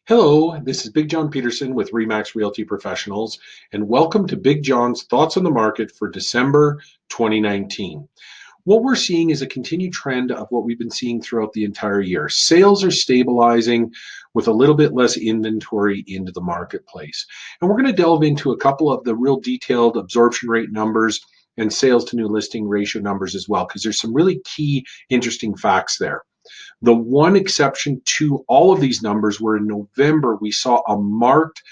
Hello, this is Big John Peterson with Remax Realty Professionals, and welcome to Big John's Thoughts on the Market for December 2019. What we're seeing is a continued trend of what we've been seeing throughout the entire year. Sales are stabilizing with a little bit less inventory into the marketplace. And we're going to delve into a couple of the real detailed absorption rate numbers and sales to new listing ratio numbers as well, because there's some really key, interesting facts there. The one exception to all of these numbers were in November, we saw a marked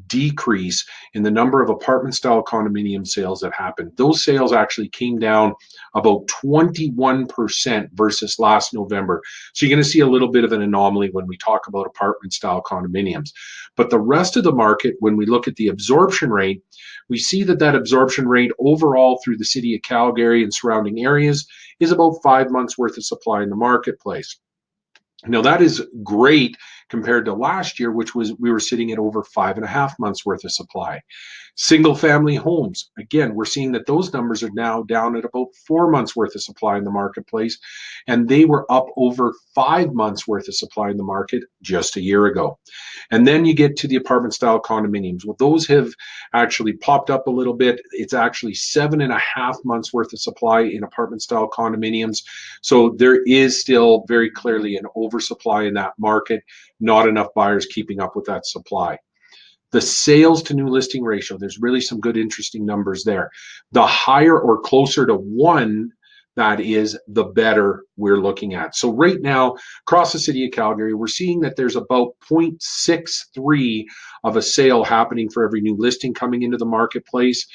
decrease in the number of apartment style condominium sales that happened. Those sales actually came down about 21% versus last November. So you're going to see a little bit of an anomaly when we talk about apartment style condominiums. But the rest of the market, when we look at the absorption rate, we see that absorption rate overall through the city of Calgary and surrounding areas is about 5 months worth of supply in the marketplace. Now that is great compared to last year, which was we were sitting at over 5.5 months worth of supply. Single family homes, again, we're seeing that those numbers are now down at about 4 months worth of supply in the marketplace, and they were up over 5 months worth of supply in the market just a year ago. And then you get to the apartment style condominiums. Well, those have actually popped up a little bit. It's actually 7.5 months worth of supply in apartment style condominiums. So there is still very clearly an oversupply in that market, not enough buyers keeping up with that supply. The sales to new listing ratio, there's really some good, interesting numbers there. The higher or closer to 1 that is, the better we're looking at. So right now, across the city of Calgary, we're seeing that there's about 0.63 of a sale happening for every new listing coming into the marketplace.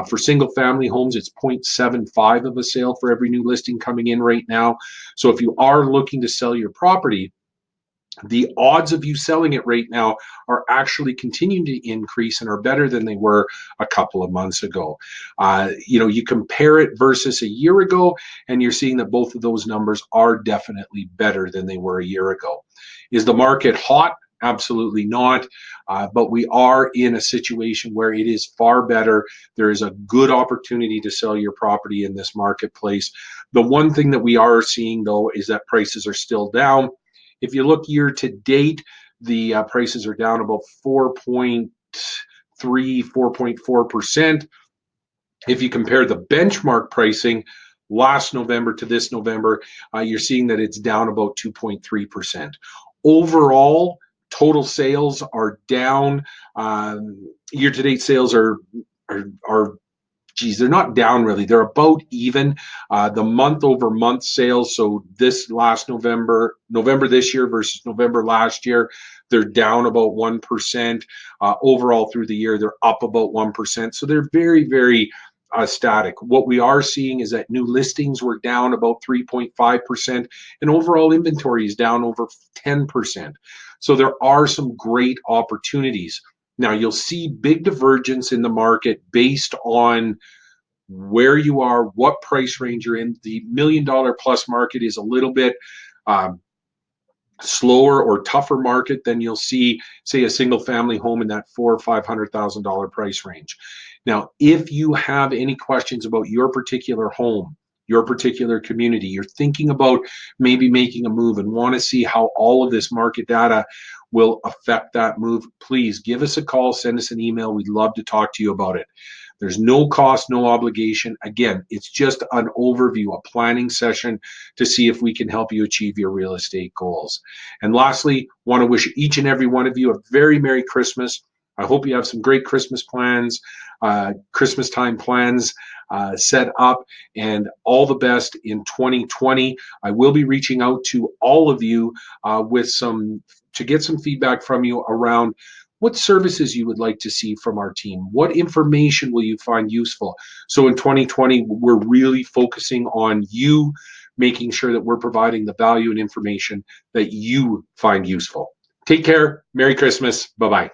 For single family homes, it's 0.75 of a sale for every new listing coming in right now. So if you are looking to sell your property, the odds of you selling it right now are actually continuing to increase and are better than they were a couple of months ago. You compare it versus a year ago, and you're seeing that both of those numbers are definitely better than they were a year ago. Is the market hot? Absolutely not. But we are in a situation where it is far better. There is a good opportunity to sell your property in this marketplace. The one thing that we are seeing, though, is that prices are still down. If you look year to date, the prices are down about 4.3, 4.4%. If you compare the benchmark pricing last November to this November, you're seeing that it's down about 2.3%. Overall, total sales are down. Year-to-date sales are they're not down really. They're about even. The month-over-month sales, so this last November this year versus November last year, they're down about 1%. Overall through the year, they're up about 1%. So they're very, very static. What we are seeing is that new listings were down about 3.5%, and overall inventory is down over 10%. So there are some great opportunities. Now, you'll see big divergence in the market based on where you are, what price range you're in. The $1 million plus market is a little bit slower or tougher market than you'll see, say, a single family home in that $400,000 or $500,000 price range. Now, if you have any questions about your particular home, your particular community, you're thinking about maybe making a move and want to see how all of this market data will affect that move, please give us a call, send us an email. We'd love to talk to you about it. There's no cost, no obligation. Again, it's just an overview, a planning session to see if we can help you achieve your real estate goals. And lastly, want to wish each and every one of you a very Merry Christmas. I hope you have some great Christmas plans, Christmas time plans set up, and all the best in 2020. I will be reaching out to all of you to get some feedback from you around what services you would like to see from our team. What information will you find useful? So in 2020, we're really focusing on you, making sure that we're providing the value and information that you find useful. Take care. Merry Christmas. Bye-bye.